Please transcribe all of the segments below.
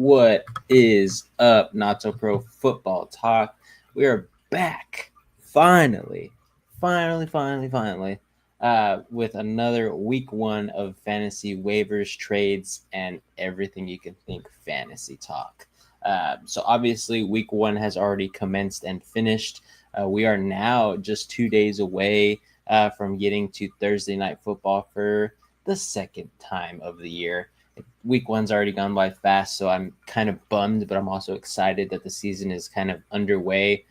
What is up, Not So Pro Football Talk? We are back, finally, with another week one of fantasy waivers, trades, and everything you can think fantasy talk. So obviously, week one has already commenced and finished. We are now just 2 days away from getting to Thursday night football for the second time of the year. Week one's already gone by fast, so I'm kind of bummed, but I'm also excited that the season is kind of underway.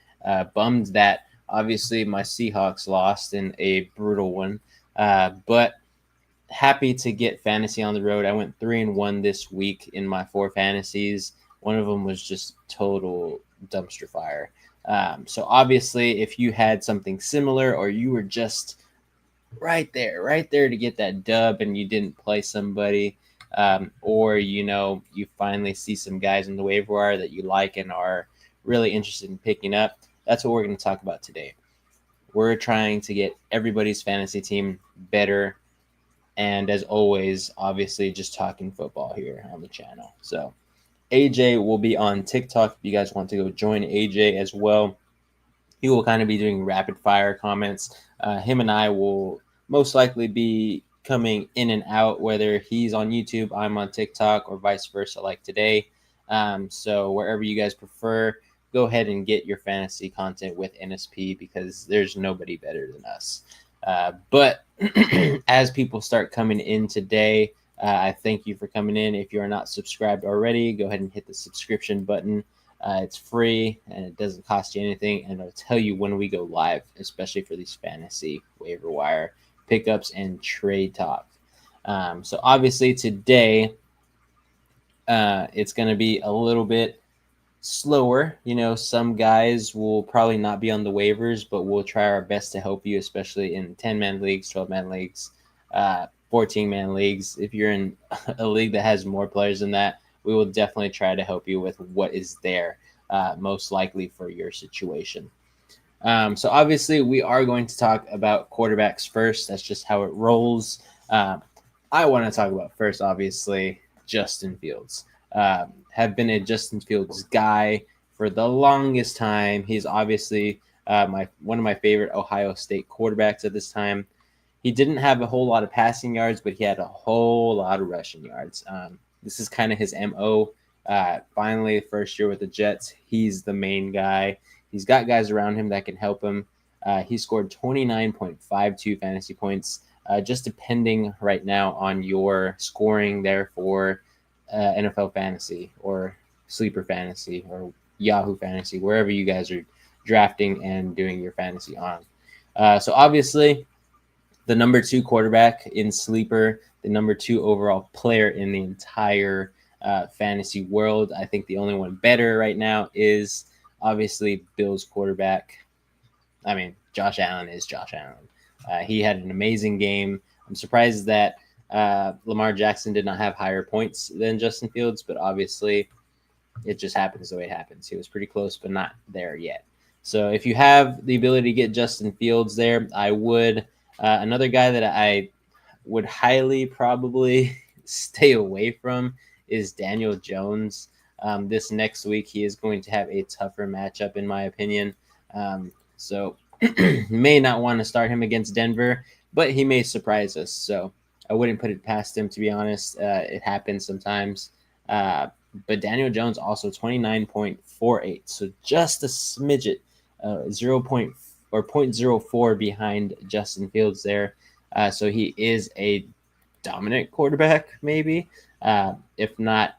Bummed that obviously my Seahawks lost in a brutal one, but happy to get fantasy on the road. I went 3-1 this week in my 4 fantasies. One of them was just total dumpster fire. So obviously, if you had something similar or you were just right there to get that dub and you didn't play somebody, or you finally see some guys in the waiver wire that you like and are really interested in picking up, that's what we're going to talk about today. We're trying to get everybody's fantasy team better, and as always, obviously just talking football here on the channel. So AJ will be on TikTok if you guys want to go join AJ as well. He will kind of be doing rapid fire comments. Him and I will most likely be coming in and out, whether he's on YouTube, I'm on TikTok, or vice versa, like today. So wherever you guys prefer, go ahead and get your fantasy content with NSP because there's nobody better than us. But as people start coming in today, I thank you for coming in. If you are not subscribed already, go ahead and hit the subscription button. It's free and it doesn't cost you anything, and it'll tell you when we go live, especially for these fantasy waiver wire pickups and trade talk. So obviously today it's going to be a little bit slower. Some guys will probably not be on the waivers, but we'll try our best to help you, especially in 10-man leagues, 12-man leagues, 14-man leagues. If you're in a league that has more players than that, we will definitely try to help you with what is there, most likely for your situation. So obviously we are going to talk about quarterbacks first. That's just how it rolls. I want to talk about first, obviously, Justin Fields. Have been a Justin Fields guy for the longest time. He's obviously one of my favorite Ohio State quarterbacks at this time. He didn't have a whole lot of passing yards, but he had a whole lot of rushing yards. This is kind of his MO. Finally, first year with the Jets, he's the main guy. He's got guys around him that can help him. He scored 29.52 fantasy points, just depending right now on your scoring there for NFL Fantasy or Sleeper Fantasy or Yahoo Fantasy, wherever you guys are drafting and doing your fantasy on. So obviously, the number 2 quarterback in Sleeper, the number 2 overall player in the entire fantasy world. I think the only one better right now is obviously Bills quarterback. I mean, Josh Allen is Josh Allen. He had an amazing game. I'm surprised that Lamar Jackson did not have higher points than Justin Fields, but obviously it just happens the way it happens. He was pretty close, but not there yet. So if you have the ability to get Justin Fields there, I would. Another guy that I would highly probably stay away from is Daniel Jones. This next week, he is going to have a tougher matchup, in my opinion. So may not want to start him against Denver, but he may surprise us. So I wouldn't put it past him, to be honest. It happens sometimes. But Daniel Jones also 29.48. So just a smidget, 0.04 behind Justin Fields there. So he is a dominant quarterback, maybe. If not,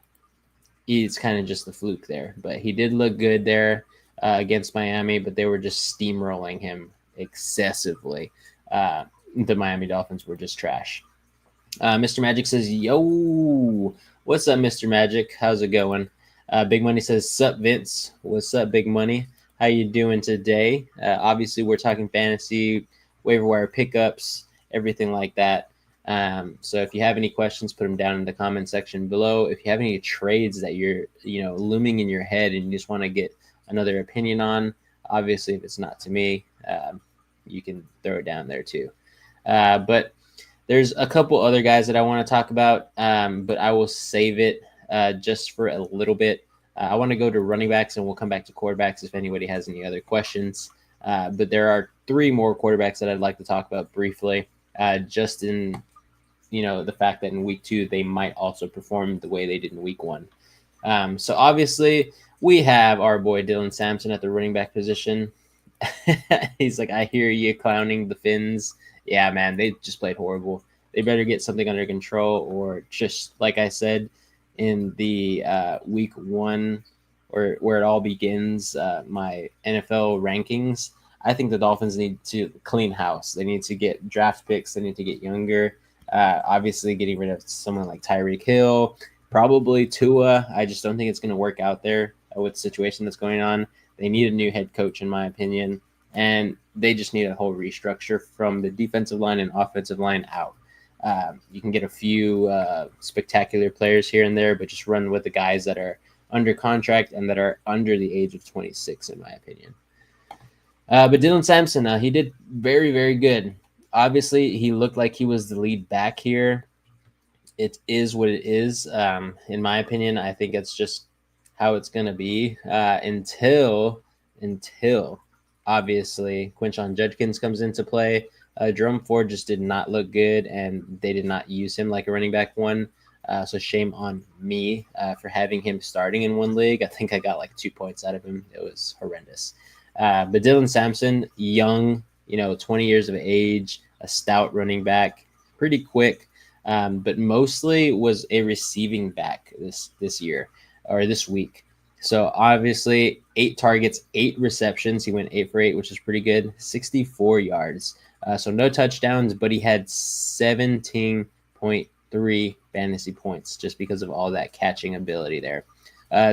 he's kind of just a fluke there. But he did look good there against Miami, but they were just steamrolling him excessively. The Miami Dolphins were just trash. Mr. Magic says, yo, what's up, Mr. Magic? How's it going? Big Money says, sup, Vince? What's up, Big Money? How you doing today? Obviously, we're talking fantasy, waiver wire pickups, everything like that. So if you have any questions, put them down in the comment section below. If you have any trades that you're, looming in your head and you just want to get another opinion on, obviously, if it's not to me, you can throw it down there too. But there's a couple other guys that I want to talk about, but I will save it just for a little bit. I want to go to running backs, and we'll come back to quarterbacks if anybody has any other questions. But there are 3 more quarterbacks that I'd like to talk about briefly, just in the fact that in week 2 they might also perform the way they did in week 1. So obviously we have our boy Dylan Sampson at the running back position. He's like, I hear you clowning the Finns. Yeah, man, they just played horrible. They better get something under control, or just like I said in the week 1, where it all begins, my NFL rankings. I think the Dolphins need to clean house. They need to get draft picks. They need to get younger. Obviously, getting rid of someone like Tyreek Hill, probably Tua. I just don't think it's going to work out there with the situation that's going on. They need a new head coach, in my opinion, and they just need a whole restructure from the defensive line and offensive line out. You can get a few spectacular players here and there, but just run with the guys that are under contract and that are under the age of 26, in my opinion. But Dylan Sampson, he did very, very good. Obviously, he looked like he was the lead back here. It is what it is. In my opinion, I think it's just how it's going to be until obviously Quinshon Judkins comes into play. Jerome Ford just did not look good, and they did not use him like a running back 1. So shame on me for having him starting in 1 league. I think I got like 2 points out of him. It was horrendous. But Dylan Sampson, young, 20 years of age, a stout running back, pretty quick, but mostly was a receiving back this year or this week. So obviously 8 targets, 8 receptions. He went 8 for 8, which is pretty good. 64 yards. So no touchdowns, but he had 17.3 fantasy points just because of all that catching ability there.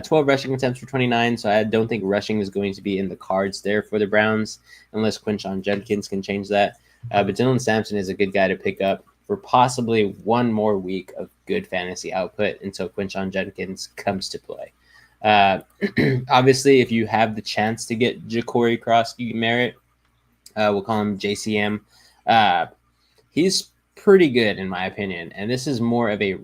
12 rushing attempts for 29, so I don't think rushing is going to be in the cards there for the Browns unless Quinshon Judkins can change that. But Dylan Sampson is a good guy to pick up for possibly 1 more week of good fantasy output until Quinshon Judkins comes to play. Obviously, if you have the chance to get Ja'Cory Cross-Merritt, we'll call him JCM, he's pretty good in my opinion, and this is more of a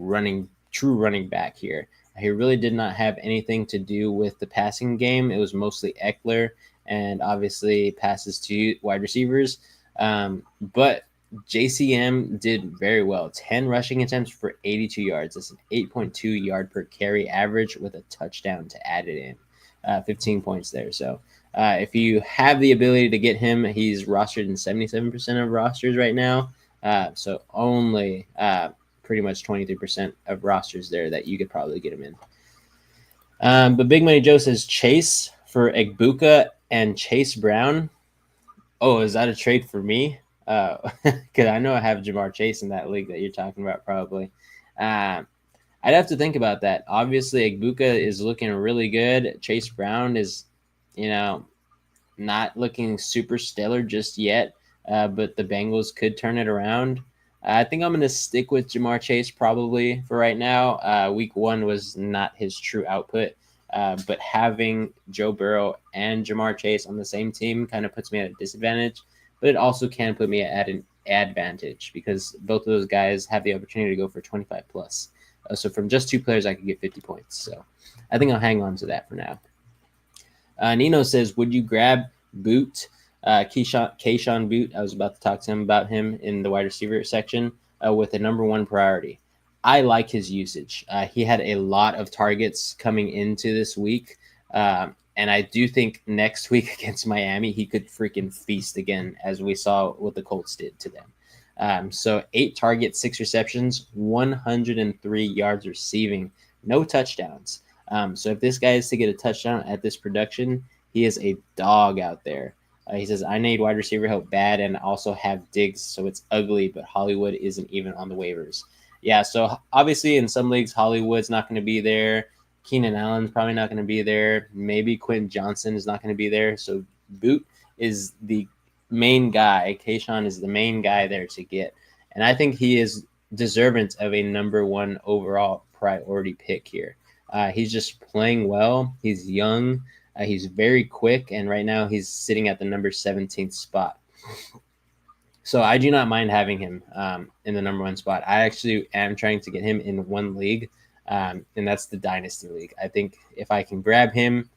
true running back here. He really did not have anything to do with the passing game. It was mostly Eckler and obviously passes to wide receivers. But JCM did very well. 10 rushing attempts for 82 yards. That's an 8.2 yard per carry average with a touchdown to add it in. 15 points there. So if you have the ability to get him, he's rostered in 77% of rosters right now. So only pretty much 23% of rosters there that you could probably get him in. But Big Money Joe says Chase for Egbuka and Chase Brown. Oh, is that a trade for me? Because I know I have Jamar Chase in that league that you're talking about probably. I'd have to think about that. Obviously, Egbuka is looking really good. Chase Brown is, not looking super stellar just yet, but the Bengals could turn it around. I think I'm going to stick with Jamar Chase probably for right now. Week 1 was not his true output, but having Joe Burrow and Jamar Chase on the same team kind of puts me at a disadvantage, but it also can put me at an advantage because both of those guys have the opportunity to go for 25 plus. So from just 2 players, I could get 50 points. So I think I'll hang on to that for now. Nino says, would you grab Boot? Keyshawn Boot, I was about to talk to him about him in the wide receiver section with a number 1 priority. I like his usage. He had a lot of targets coming into this week, and I do think next week against Miami, he could freaking feast again, as we saw what the Colts did to them. So 8 targets, 6 receptions, 103 yards receiving, no touchdowns. So if this guy is to get a touchdown at this production, he is a dog out there. He says, I need wide receiver help bad and also have Diggs, so it's ugly, but Hollywood isn't even on the waivers. Yeah, so obviously in some leagues, Hollywood's not going to be there. Keenan Allen's probably not going to be there. Maybe Quentin Johnson is not going to be there. So Boot is the main guy. Keyshawn is the main guy there to get. And I think he is deserving of a number 1 overall priority pick here. He's just playing well. He's young. He's very quick, and right now he's sitting at the number 17th spot. So I do not mind having him in the number 1 spot. I actually am trying to get him in 1 league. and that's the Dynasty League. I think if I can grab him,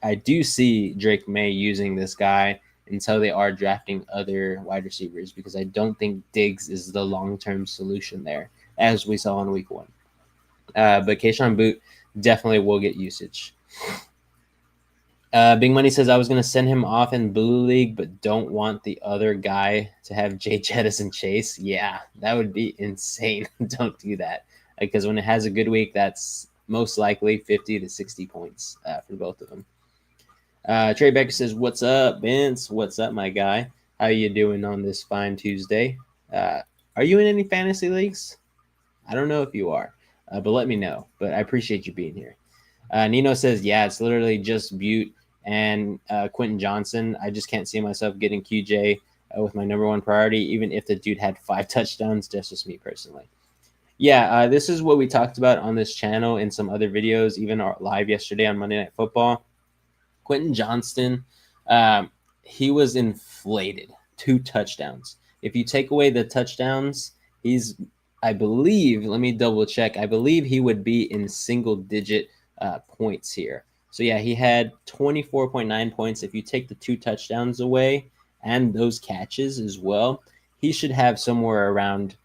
I do see Drake May using this guy until they are drafting other wide receivers, because I don't think Diggs is the long-term solution there, as we saw in week 1. But Keyshawn Boot definitely will get usage. Big Money says, I was going to send him off in Blue League, but don't want the other guy to have Jay Jettis and Chase. Yeah, that would be insane. Don't do that. Because when it has a good week, that's most likely 50 to 60 points for both of them. Trey Becker says, what's up, Vince? What's up, my guy? How you doing on this fine Tuesday? Are you in any fantasy leagues? I don't know if you are, but let me know. But I appreciate you being here. Nino says, yeah, it's literally just Butte and Quentin Johnson. I just can't see myself getting QJ with my number one priority, even if the dude had 5 touchdowns. That's just me personally. Yeah, this is what we talked about on this channel in some other videos, even live yesterday on Monday Night Football. Quentin Johnston, he was inflated. 2 touchdowns. If you take away the touchdowns, I believe, let me double check. I believe he would be in single-digit points here. So, yeah, he had 24.9 points. If you take the 2 touchdowns away and those catches as well, he should have somewhere around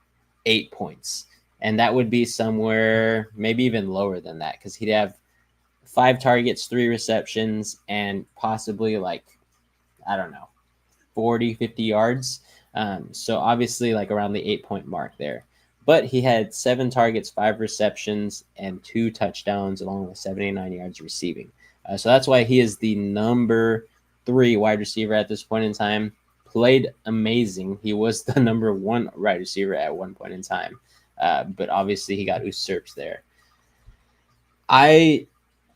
8 points. And that would be somewhere maybe even lower than that, because he'd have 5 targets, 3 receptions, and possibly 40, 50 yards. So obviously around the 8-point mark there. But he had 7 targets, 5 receptions, and 2 touchdowns, along with 79 yards receiving. So that's why he is the number 3 wide receiver at this point in time. Played amazing. He was the number 1 wide receiver at one point in time. But obviously he got usurped there. I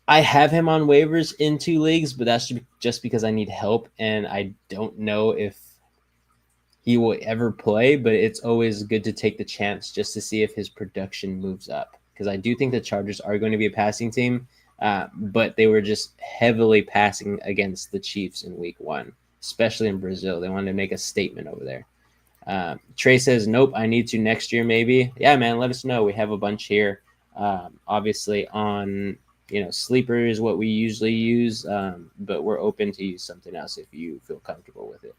have him on waivers in 2 leagues, but that's just because I need help, and I don't know if he will ever play, but it's always good to take the chance just to see if his production moves up, because I do think the Chargers are going to be a passing team, but they were just heavily passing against the Chiefs in week 1, especially in Brazil. They wanted to make a statement over there. Trey says, nope, I need to next year maybe. Yeah, man, let us know. We have a bunch here. Obviously on sleeper is what we usually use, but we're open to use something else if you feel comfortable with it.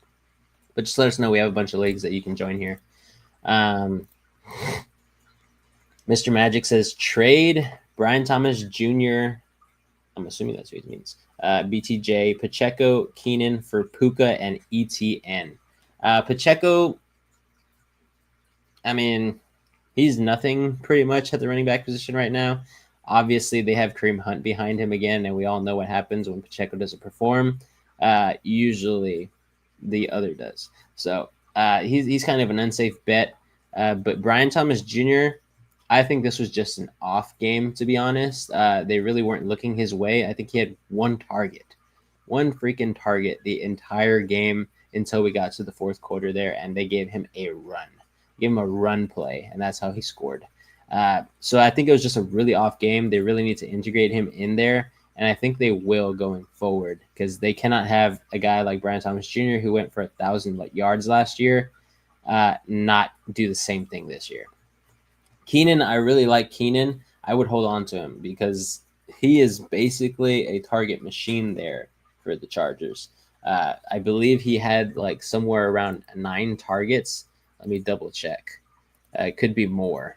But just let us know. We have a bunch of leagues that you can join here. Mr. Magic says, trade Brian Thomas Jr. I'm assuming that's what he means. BTJ, Pacheco, Keenan for Puka, and ETN. Pacheco, I mean, he's nothing pretty much at the running back position right now. Obviously, they have Kareem Hunt behind him again, and we all know what happens when Pacheco doesn't perform. Usually, the other does. So he's kind of an unsafe bet. But Brian Thomas Jr., I think this was just an off game, to be honest. They really weren't looking his way. I think he had 1 freaking target the entire game until we got to the 4th quarter there, and they gave him a run. Give him a run play, and that's how he scored. So I think it was just a really off game. They really need to integrate him in there, and I think they will going forward, because they cannot have a guy like Brian Thomas Jr., who went for 1,000 yards last year, not do the same thing this year. Keenan, I really like Keenan. I would hold on to him because he is basically a target machine there for the Chargers. I believe he had somewhere around 9 targets. Let me double check. It could be more.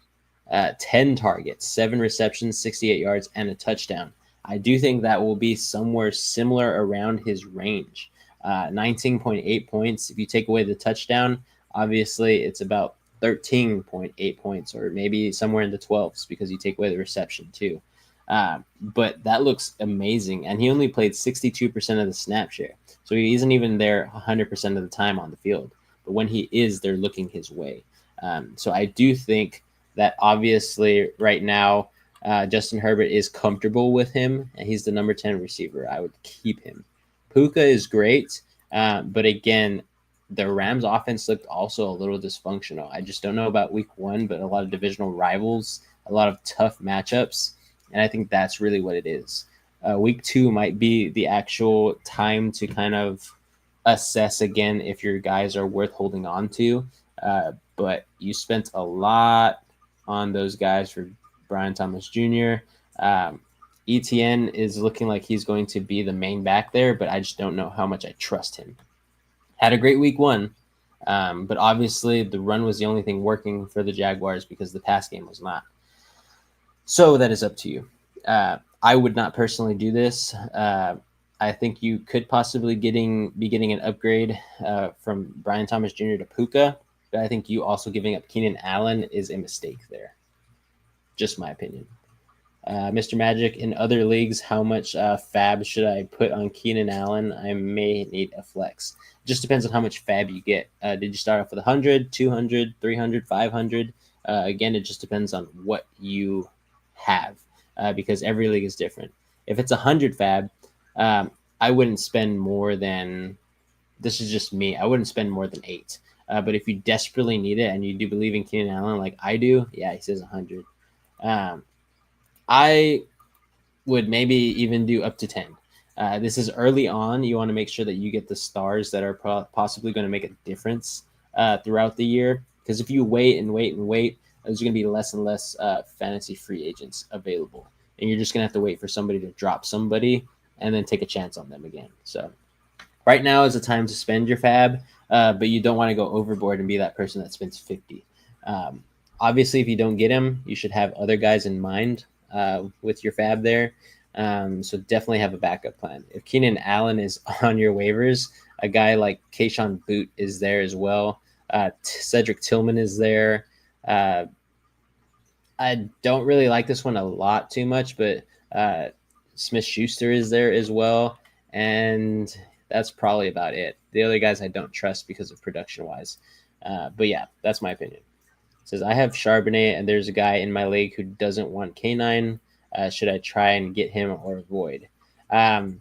10 targets, 7 receptions, 68 yards, and a touchdown. I do think that will be somewhere similar around his range. 19.8 points. If you take away the touchdown, obviously it's about 13.8 points, or maybe somewhere in the 12s because you take away the reception too. But that looks amazing. And he only played 62% of the snap share. So he isn't even there 100% of the time on the field. But when he is, they're looking his way. So I do think that obviously right now, Justin Herbert is comfortable with him, and he's the number 10 receiver. I would keep him. Puka is great, but again, the Rams offense looked also a little dysfunctional. I just don't know about week 1, but a lot of divisional rivals, a lot of tough matchups, and I think that's really what it is. Week 2 might be the actual time to kind of assess again if your guys are worth holding on to, but you spent a lot on those guys for Brian Thomas Jr. ETN is looking like he's going to be the main back there, but I just don't know how much I trust him. Had a great week 1, but obviously the run was the only thing working for the Jaguars because the pass game was not. So that is up to you. I would not personally do this. I think you could possibly be getting an upgrade from Brian Thomas Jr. to Puka, but I think you also giving up Keenan Allen is a mistake there. Just my opinion. Mr. Magic, in other leagues, how much fab should I put on Keenan Allen? I may need a flex. Just depends on how much fab you get. Did you start off with 100, 200, 300, 500? Again, it just depends on what you have because every league is different. If it's 100 fab, I wouldn't spend more than, this is just me, I wouldn't spend more than 8. But if you desperately need it and you do believe in Keenan Allen like I do, yeah, he says 100. I would maybe even do up to 10. This is early on. You want to make sure that you get the stars that are possibly going to make a difference throughout the year. Because if you wait and wait and wait, there's going to be less and less fantasy free agents available. And you're just going to have to wait for somebody to drop somebody and then take a chance on them again. So right now is the time to spend your fab, but you don't want to go overboard and be that person that spends 50. Obviously, if you don't get him, you should have other guys in mind with your fab there. So definitely have a backup plan. If Keenan Allen is on your waivers, a guy like Keyshawn Boot is there as well. Cedric Tillman is there. I don't really like this one a lot too much, but Smith-Schuster is there as well. And that's probably about it. The other guys I don't trust because of production-wise. But yeah, that's my opinion. It says, I have Charbonnet, and there's a guy in my league who doesn't want K9. Should I try and get him or avoid? I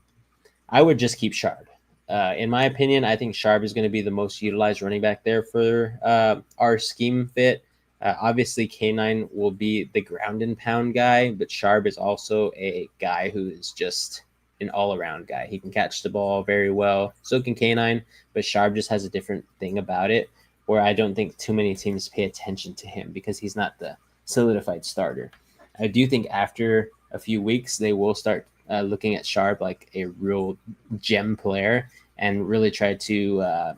would just keep Sharp. In my opinion, I think Sharp is going to be the most utilized running back there for our scheme fit. Obviously, K9 will be the ground and pound guy, but Sharp is also a guy who is just an all-around guy. He can catch the ball very well. So can K9, but Sharp just has a different thing about it where I don't think too many teams pay attention to him because he's not the solidified starter. I do think after a few weeks, they will start looking at Sharp like a real gem player and really try to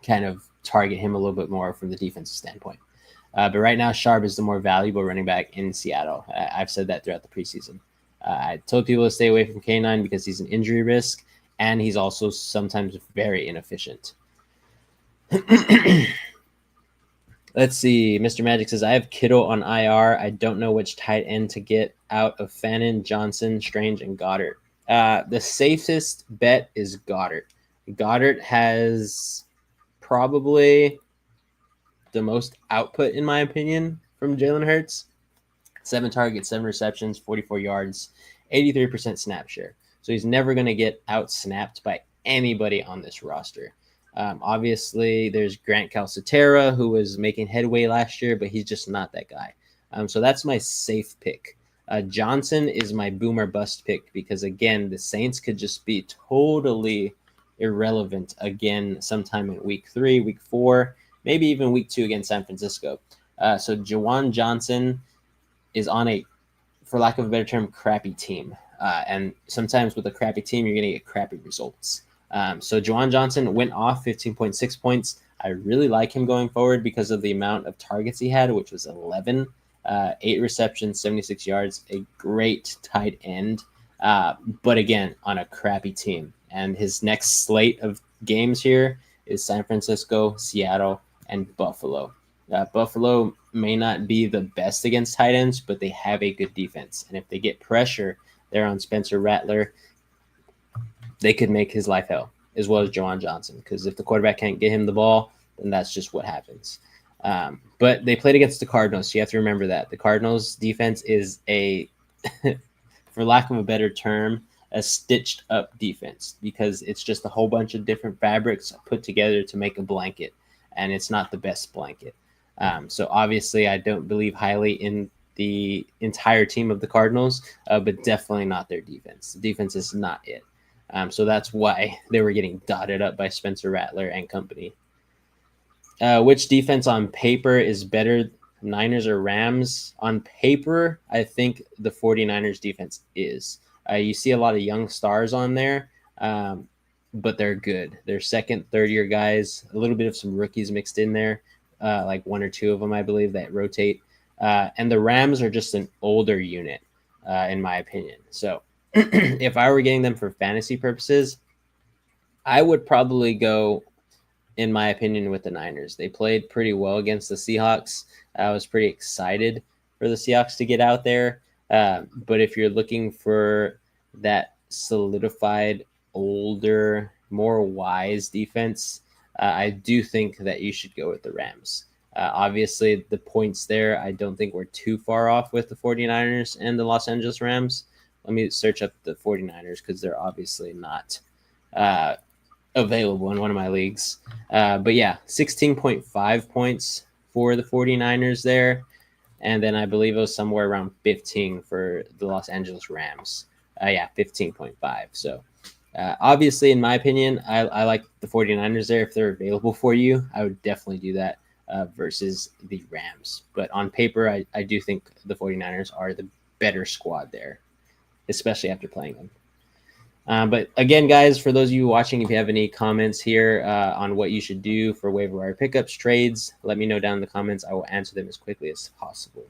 kind of target him a little bit more from the defensive standpoint. But right now, Sharp is the more valuable running back in Seattle. I've said that throughout the preseason. I told people to stay away from K9 because he's an injury risk, and he's also sometimes very inefficient. Let's see. Mr. Magic says, I have Kittle on IR. I don't know which tight end to get out of Fannin, Johnson, Strange, and Goddard. The safest bet is Goddard. Goddard has probably the most output, in my opinion, from Jalen Hurts. 7 targets, 7 receptions, 44 yards, 83% snap share. So he's never going to get out-snapped by anybody on this roster. Obviously, there's Grant Calcaterra, who was making headway last year, but he's just not that guy. So that's my safe pick. Johnson is my boomer bust pick because, again, the Saints could just be totally irrelevant again sometime in week 3, week 4, maybe even week 2 against San Francisco. So Juwan Johnson is on a, for lack of a better term, crappy team. And sometimes with a crappy team, you're going to get crappy results. So Juwan Johnson went off 15.6 points. I really like him going forward because of the amount of targets he had, which was 11, 8 receptions, 76 yards, a great tight end. But again, on a crappy team. And his next slate of games here is San Francisco, Seattle, and Buffalo. Buffalo may not be the best against tight ends, but they have a good defense. And if they get pressure, they're on Spencer Rattler. They could make his life hell, as well as Juwan Johnson, because if the quarterback can't get him the ball, then that's just what happens. But they played against the Cardinals, so you have to remember that. The Cardinals' defense is a, for lack of a better term, a stitched-up defense because it's just a whole bunch of different fabrics put together to make a blanket, and it's not the best blanket. So obviously I don't believe highly in the entire team of the Cardinals, but definitely not their defense. The defense is not it. So that's why they were getting dotted up by Spencer Rattler and company. Which defense on paper is better Niners or Rams, on paper, I think the 49ers defense is. You see a lot of young stars on there, but they're good. They're second, third year guys, a little bit of some rookies mixed in there, like one or two of them, I believe, that rotate. And the Rams are just an older unit, in my opinion. So if I were getting them for fantasy purposes, I would probably go, in my opinion, with the Niners. They played pretty well against the Seahawks. I was pretty excited for the Seahawks to get out there. But if you're looking for that solidified, older, more wise defense, I do think that you should go with the Rams. Obviously, the points there, I don't think we're too far off with the 49ers and the Los Angeles Rams. Let me search up the 49ers because they're obviously not available in one of my leagues. But yeah, 16.5 points for the 49ers there. And then I believe it was somewhere around 15 for the Los Angeles Rams. 15.5. So obviously, in my opinion, I like the 49ers there. If they're available for you, I would definitely do that versus the Rams. But on paper, I do think the 49ers are the better squad there, especially after playing them. But again, guys, for those of you watching, if you have any comments here on what you should do for waiver wire pickups, trades, let me know down in the comments. I will answer them as quickly as possible.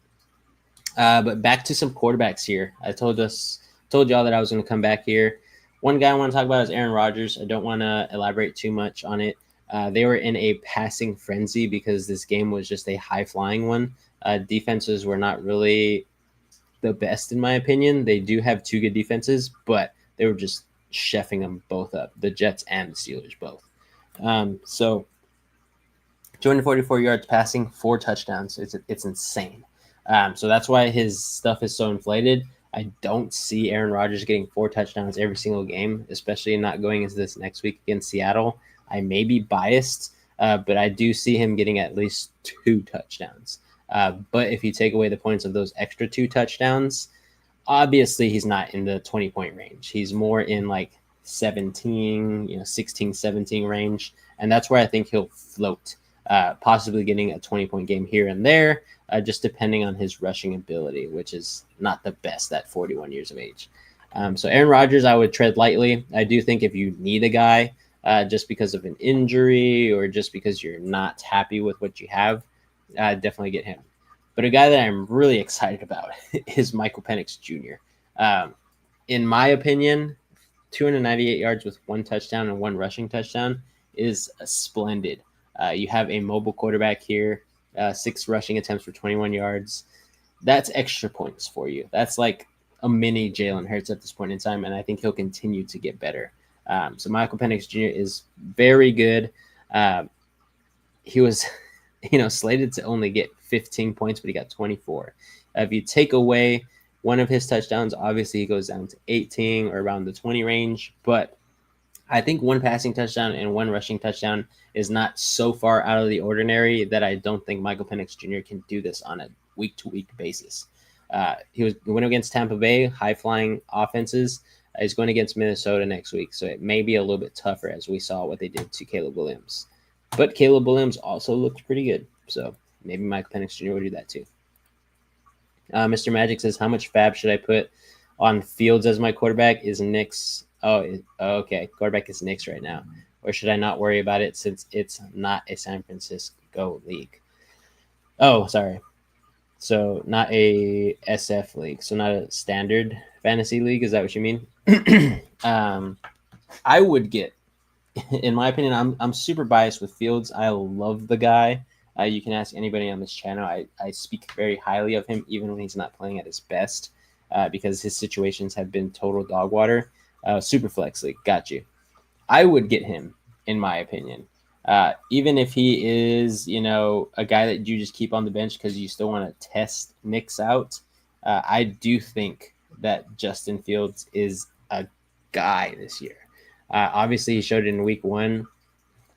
But back to some quarterbacks here. I told y'all that I was going to come back here. One guy I want to talk about is Aaron Rodgers. I don't want to elaborate too much on it. They were in a passing frenzy because this game was just a high-flying one. Defenses were not really the best, in my opinion. They do have two good defenses, but they were just chefing them both up, the Jets and the Steelers both. So 244 yards passing, 4 touchdowns. It's insane. So that's why his stuff is so inflated. I don't see Aaron Rodgers getting 4 touchdowns every single game, especially not going into this next week against Seattle. I may be biased, but I do see him getting at least 2 touchdowns. But if you take away the points of those extra 2 touchdowns, obviously he's not in the 20-point range. He's more in like 16, 17 range. And that's where I think he'll float, possibly getting a 20-point game here and there, just depending on his rushing ability, which is not the best at 41 years of age. So Aaron Rodgers, I would tread lightly. I do think if you need a guy just because of an injury or just because you're not happy with what you have, definitely get him. But a guy that I'm really excited about is Michael Penix Jr. In my opinion, 298 yards with 1 touchdown and 1 rushing touchdown is splendid. You have a mobile quarterback here, 6 rushing attempts for 21 yards. That's extra points for you. That's like a mini Jalen Hurts at this point in time, and I think he'll continue to get better. So Michael Penix Jr. is very good. He was slated to only get 15 points, but he got 24. If you take away one of his touchdowns, obviously he goes down to 18 or around the 20 range. But I think 1 passing touchdown and 1 rushing touchdown is not so far out of the ordinary that I don't think Michael Penix Jr. can do this on a week-to-week basis. He went against Tampa Bay, high-flying offenses. He's going against Minnesota next week, so it may be a little bit tougher as we saw what they did to Caleb Williams. But Caleb Williams also looked pretty good, so maybe Michael Penix Jr. will do that too. Mr. Magic says, how much fab should I put on Fields as my quarterback? Is Knicks? Okay. Quarterback is Knicks right now. Or should I not worry about it since it's not a San Francisco league? Oh, sorry. So not a SF league. So not a standard fantasy league. Is that what you mean? I would get, in my opinion, I'm super biased with Fields. I love the guy. You can ask anybody on this channel. I speak very highly of him, even when he's not playing at his best, because his situations have been total dog water. Super flex league, got you. I would get him, in my opinion. Even if he is, a guy that you just keep on the bench because you still want to test Knicks out, I do think that Justin Fields is a guy this year. Obviously, he showed it in week 1.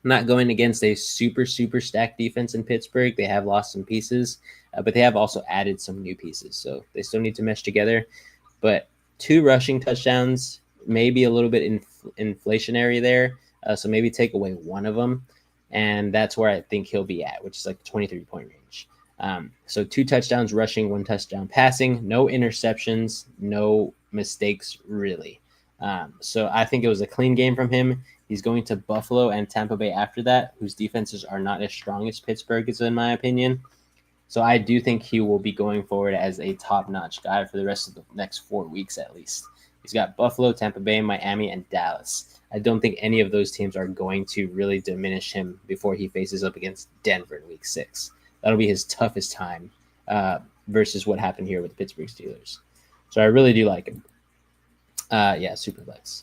Not going against a super stacked defense in Pittsburgh. They have lost some pieces, but they have also added some new pieces. So they still need to mesh together. But 2 rushing touchdowns, maybe a little bit inflationary there. So maybe take away one of them. And that's where I think he'll be at, which is like the 23-point range. So 2 touchdowns rushing, 1 touchdown passing, no interceptions, no mistakes really. So I think it was a clean game from him. He's going to Buffalo and Tampa Bay after that, whose defenses are not as strong as Pittsburgh's, in my opinion. So I do think he will be going forward as a top-notch guy for the rest of the next 4 weeks at least. He's got Buffalo, Tampa Bay, Miami, and Dallas. I don't think any of those teams are going to really diminish him before he faces up against Denver in Week 6. That'll be his toughest time versus what happened here with the Pittsburgh Steelers. So I really do like him. Superflex.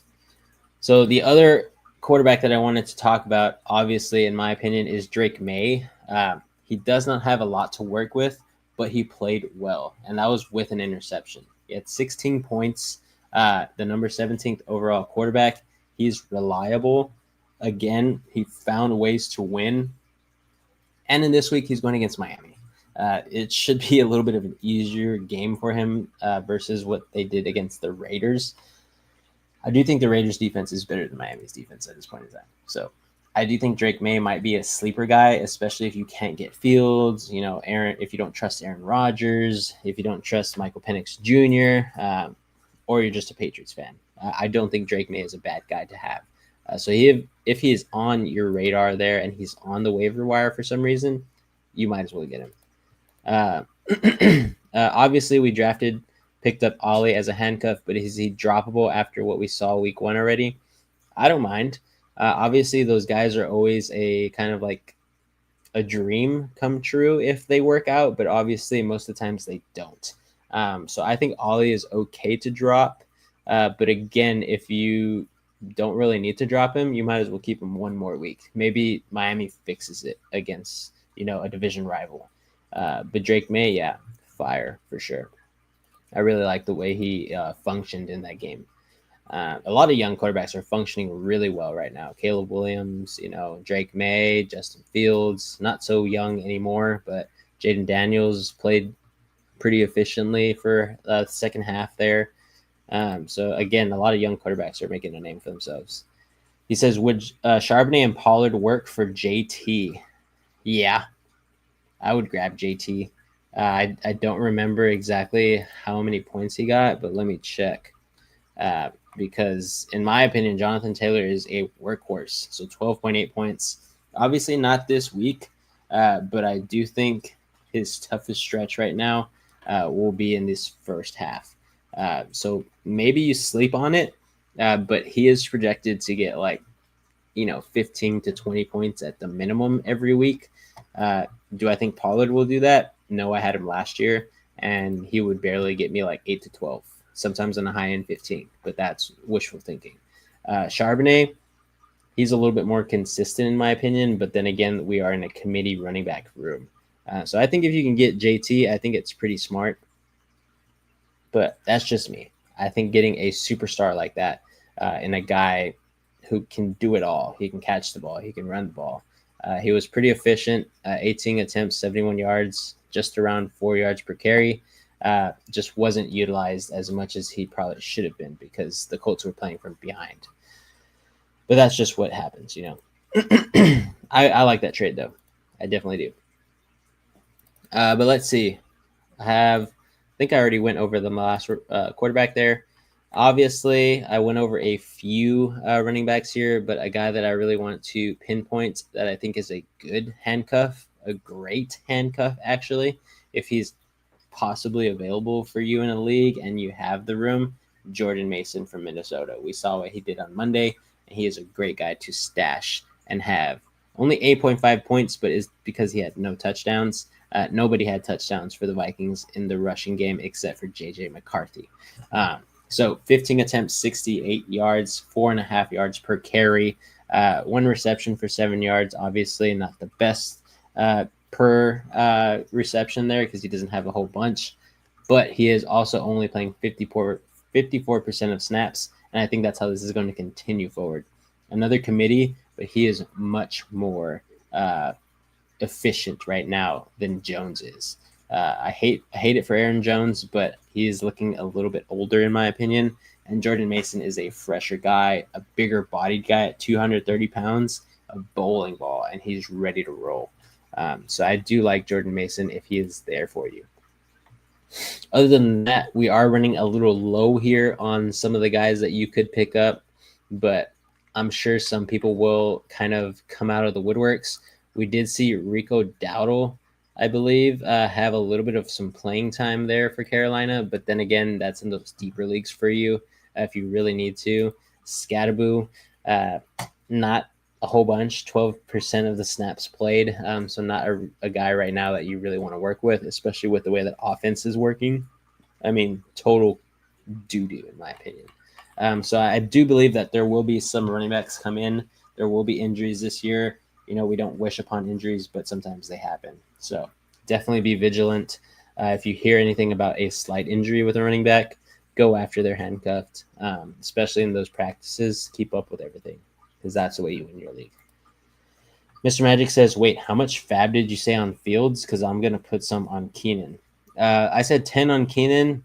So the other quarterback that I wanted to talk about, obviously, in my opinion, is Drake May. He does not have a lot to work with, but he played well, and that was with an interception. He had 16 points, the number 17th overall quarterback. He's reliable. Again, he found ways to win. And in this week, he's going against Miami. It should be a little bit of an easier game for him versus what they did against the Raiders. I do think the Raiders' defense is better than Miami's defense at this point in time. So I do think Drake May might be a sleeper guy, especially if you can't get Fields, if you don't trust Aaron Rodgers, if you don't trust Michael Penix Jr., or you're just a Patriots fan. I don't think Drake May is a bad guy to have. So if he is on your radar there and he's on the waiver wire for some reason, you might as well get him. Obviously, we picked up Ollie as a handcuff, but is he droppable after what we saw week 1 already? I don't mind. Obviously, those guys are always a kind of like a dream come true if they work out, but obviously most of the times they don't. So I think Ollie is okay to drop. But again, if you don't really need to drop him, you might as well keep him 1 more week. Maybe Miami fixes it against, a division rival. But Drake May, yeah, fire for sure. I really like the way he functioned in that game. A lot of young quarterbacks are functioning really well right now. Caleb Williams, Drake May, Justin Fields, not so young anymore, but Jaden Daniels played pretty efficiently for the second half there. So again, a lot of young quarterbacks are making a name for themselves. He says, would Charbonnet and Pollard work for JT? Yeah, I would grab JT. I don't remember exactly how many points he got, but let me check. Because in my opinion, Jonathan Taylor is a workhorse. So 12.8 points. Obviously not this week, but I do think his toughest stretch right now will be in this first half. So maybe you sleep on it, but he is projected to get 15 to 20 points at the minimum every week. Do I think Pollard will do that? No, I had him last year, and he would barely get me 8 to 12. Sometimes on the high end 15, but that's wishful thinking. Charbonnet, he's a little bit more consistent in my opinion, but then again, we are in a committee running back room. So I think if you can get JT, I think it's pretty smart, but that's just me. I think getting a superstar like that and a guy who can do it all, he can catch the ball, he can run the ball. He was pretty efficient, 18 attempts, 71 yards, just around 4 yards per carry. Just wasn't utilized as much as he probably should have been because the Colts were playing from behind. But that's just what happens, I like that trade, though. I definitely do. But let's see. I think I already went over the last quarterback there. Obviously, I went over a few running backs here, but a guy that I really want to pinpoint that I think is a good handcuff, a great handcuff, actually, if he's possibly available for you in a league and you have the room, Jordan Mason from Minnesota. We saw what he did on Monday, and he is a great guy to stash and have. Only 8.5 points, but is because he had no touchdowns. Nobody had touchdowns for the Vikings in the rushing game except for J.J. McCarthy. So 15 attempts, 68 yards, 4.5 yards per carry, 1 reception for 7 yards. Obviously not the best per reception there because he doesn't have a whole bunch, but he is also only playing 54% of snaps, and I think that's how this is going to continue forward. Another committee, but he is much more efficient right now than Jones is. I hate it for Aaron Jones, but he is looking a little bit older in my opinion, and Jordan Mason is a fresher guy, a bigger bodied guy at 230 pounds, a bowling ball, and he's ready to roll. So I do like Jordan Mason if he is there for you. Other than that, we are running a little low here on some of the guys that you could pick up, but I'm sure some people will kind of come out of the woodworks. We did see Rico Dowdle, I believe, have a little bit of some playing time there for Carolina, but then again, that's in those deeper leagues for you if you really need to. Scattaboo, not a whole bunch, 12% of the snaps played. So not a guy right now that you really want to work with, especially with the way that offense is working. I mean, total doo-doo in my opinion. So I do believe that there will be some running backs come in. There will be injuries this year. We don't wish upon injuries, but sometimes they happen. So definitely be vigilant. If you hear anything about a slight injury with a running back, go after they're handcuffed, especially in those practices. Keep up with everything because that's the way you win your league. Mr. Magic says, wait, how much fab did you say on Fields? Because I'm going to put some on Keenan. I said 10 on Keenan.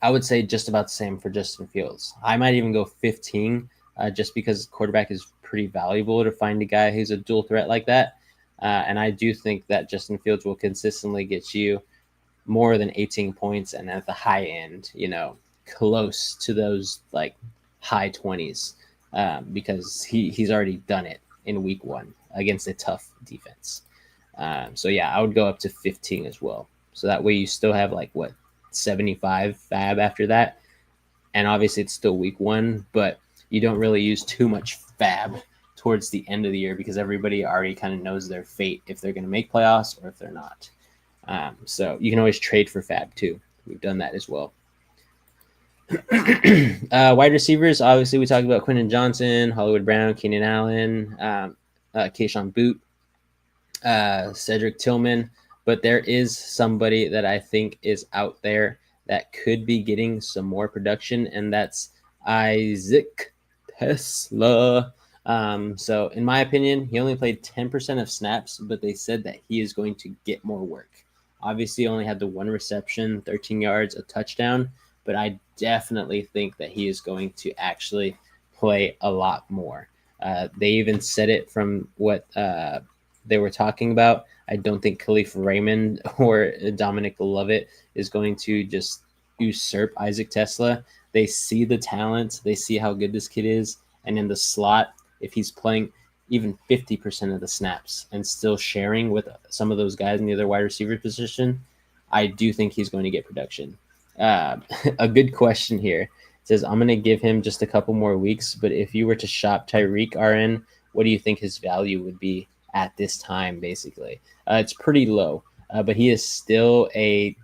I would say just about the same for Justin Fields. I might even go 15 just because quarterback is pretty valuable to find a guy who's a dual threat like that. And I do think that Justin Fields will consistently get you more than 18 points and at the high end, close to those like high 20s because he's already done it in week 1 against a tough defense. So yeah, I would go up to 15 as well. So that way you still have 75 fab after that. And obviously it's still week 1, but you don't really use too much fab towards the end of the year because everybody already kind of knows their fate if they're going to make playoffs or if they're not. So you can always trade for fab too. We've done that as well. Wide receivers, obviously we talked about Quentin Johnson, Hollywood Brown, Keenan Allen, Keyshawn Boot, Cedric Tillman, but there is somebody that I think is out there that could be getting some more production, and that's Isaac Tesla. So in my opinion, he only played 10% of snaps, but they said that he is going to get more work. Obviously, only had the 1 reception, 13 yards, a touchdown, but I definitely think that he is going to actually play a lot more. They even said it from what they were talking about. I don't think Khalif Raymond or Dominic Lovett is going to just usurp Isaac Tesla. They see the talent. They see how good this kid is. And in the slot, if he's playing even 50% of the snaps and still sharing with some of those guys in the other wide receiver position, I do think he's going to get production. A good question here. It says, I'm going to give him just a couple more weeks, but if you were to shop Tyreek RN, what do you think his value would be at this time, basically? It's pretty low, but he is still a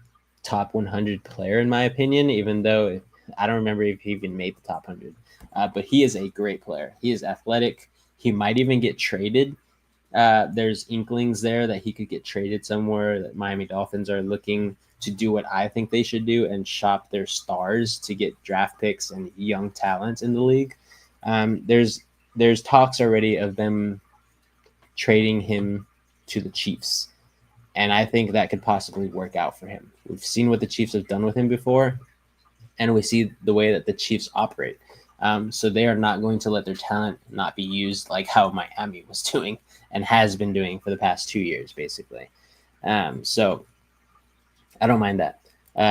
top 100 player, in my opinion, even though I don't remember if he even made the top 100. But he is a great player. He is athletic. He might even get traded. There's inklings there that he could get traded somewhere, that Miami Dolphins are looking to do what I think they should do and shop their stars to get draft picks and young talent in the league. There's talks already of them trading him to the Chiefs. And I think that could possibly work out for him. We've seen what the Chiefs have done with him before, and we see the way that the Chiefs operate. So they are not going to let their talent not be used like how Miami was doing and has been doing for the past 2 years, basically. So I don't mind that.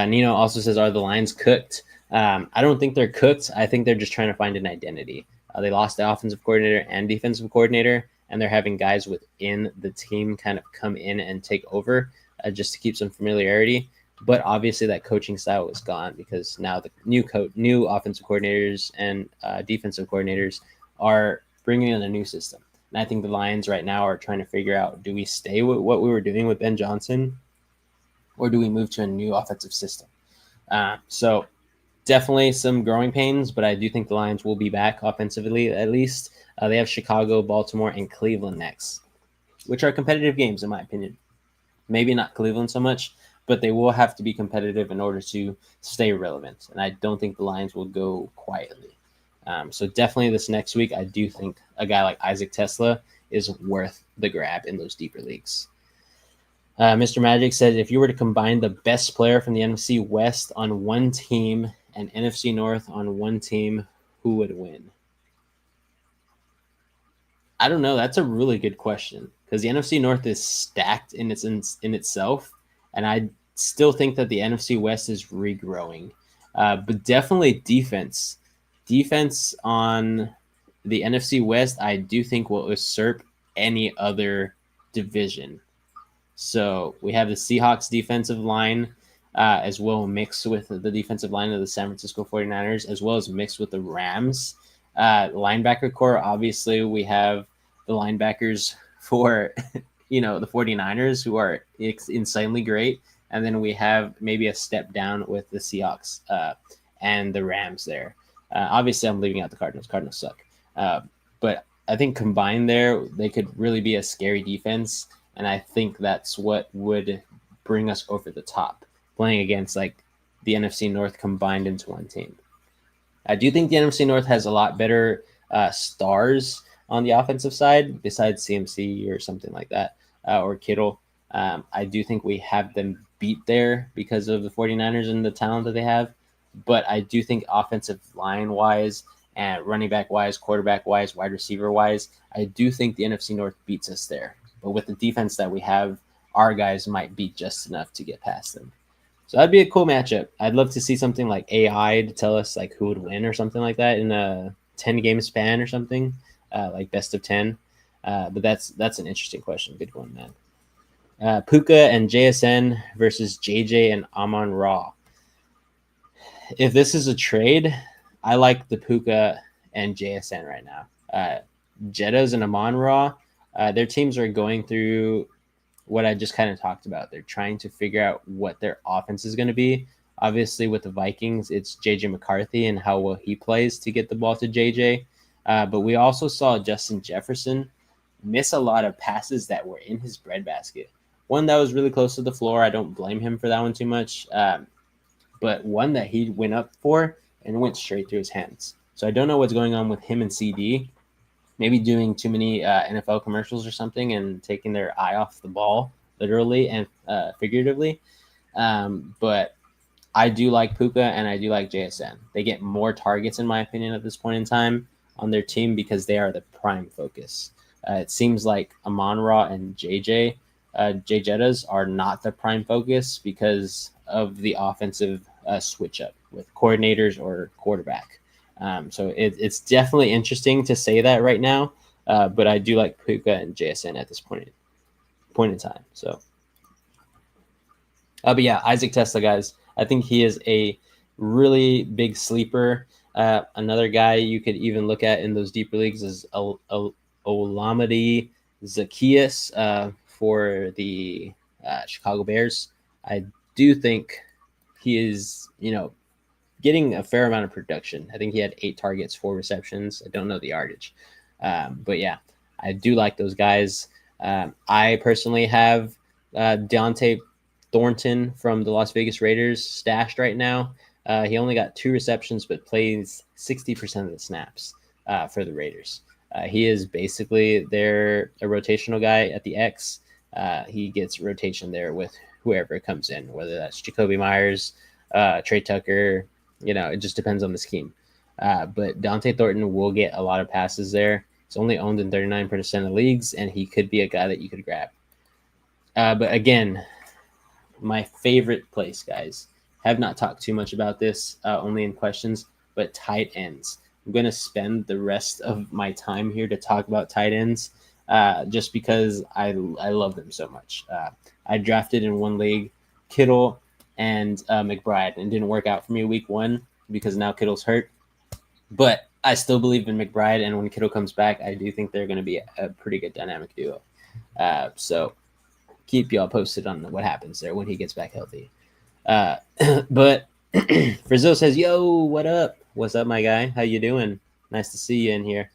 Nino also says, are the Lions cooked? I don't think they're cooked. I think they're just trying to find an identity. They lost the offensive coordinator and defensive coordinator, and they're having guys within the team kind of come in and take over just to keep some familiarity. But obviously that coaching style is gone because now the new offensive coordinators and defensive coordinators are bringing in a new system. And I think the Lions right now are trying to figure out, do we stay with what we were doing with Ben Johnson, or do we move to a new offensive system? So definitely some growing pains, but I do think the Lions will be back offensively at least. They have Chicago, Baltimore, and Cleveland next, which are competitive games in my opinion. Maybe not Cleveland so much, but they will have to be competitive in order to stay relevant. And I don't think the Lions will go quietly. So definitely this next week, I do think a guy like Isaac Tesla is worth the grab in those deeper leagues. Mr. Magic said, if you were to combine the best player from the NFC West on one team and NFC North on one team, who would win? I don't know. That's a really good question. because the NFC North is stacked in itself, and I still think that the NFC West is regrowing. But definitely defense on the NFC West, I do think will usurp any other division. So we have the Seahawks defensive line as well mixed with the defensive line of the San Francisco 49ers, as well as mixed with the Rams. Linebacker core, obviously, we have the linebackers for, the 49ers, who are insanely great. And then we have maybe a step down with the Seahawks and the Rams there. Obviously, I'm leaving out the Cardinals. Cardinals suck. But I think combined there, they could really be a scary defense. And I think that's what would bring us over the top, playing against like the NFC North combined into one team. I do think the NFC North has a lot better stars on the offensive side besides CMC or something like that, or Kittle. I do think we have them beat there because of the 49ers and the talent that they have. But I do think offensive line-wise and running back-wise, quarterback-wise, wide receiver-wise, I do think the NFC North beats us there. But with the defense that we have, our guys might be just enough to get past them. So that'd be a cool matchup. I'd love to see something like AI to tell us like who would win or something like that in a 10-game span or something, like best of 10. But that's an interesting question. Good one, man. Puka and JSN versus JJ and Amon-Ra. If this is a trade, I like the Puka and JSN right now. Jettas and Amon-Ra, their teams are going through what I just kind of talked about. They're trying to figure out what their offense is going to be. Obviously, with the Vikings, it's JJ McCarthy and how well he plays to get the ball to JJ. But we also saw Justin Jefferson miss a lot of passes that were in his breadbasket. One that was really close to the floor. I don't blame him for that one too much. But one that he went up for and went straight through his hands. So I don't know what's going on with him and CD. Maybe doing too many NFL commercials or something and taking their eye off the ball, literally and figuratively. But I do like Puka and I do like JSN. They get more targets, in my opinion, at this point in time on their team because they are the prime focus. It seems like Amon-Ra and JJ Jettas are not the prime focus because of the offensive switch up with coordinators or quarterback. So it's definitely interesting to say that right now, but I do like Puka and JSN at this point in time. So, but yeah, Isaac Tesla, guys, I think he is a really big sleeper. Another guy you could even look at in those deeper leagues is Olamide Zaccheaus for the Chicago Bears. I do think he is, getting a fair amount of production. I think he had 8 targets, 4 receptions. I don't know the yardage. But yeah, I do like those guys. I personally have Deontay Thornton from the Las Vegas Raiders stashed right now. He only got 2 receptions, but plays 60% of the snaps for the Raiders. He is basically a rotational guy at the X. He gets rotation there with whoever comes in, whether that's Jacoby Myers, Trey Tucker. It just depends on the scheme. But Dante Thornton will get a lot of passes there. He's only owned in 39% of leagues, and he could be a guy that you could grab. But again, my favorite place, guys, have not talked too much about this, only in questions, but tight ends. I'm going to spend the rest of my time here to talk about tight ends just because I love them so much. I drafted in one league Kittle and McBride, and didn't work out for me week 1 because now Kittle's hurt. But I still believe in McBride, and when Kittle comes back, I do think they're going to be a pretty good dynamic duo. So keep y'all posted on what happens there when he gets back healthy. But Frizzo says, yo, what up? What's up, my guy? How you doing? Nice to see you in here.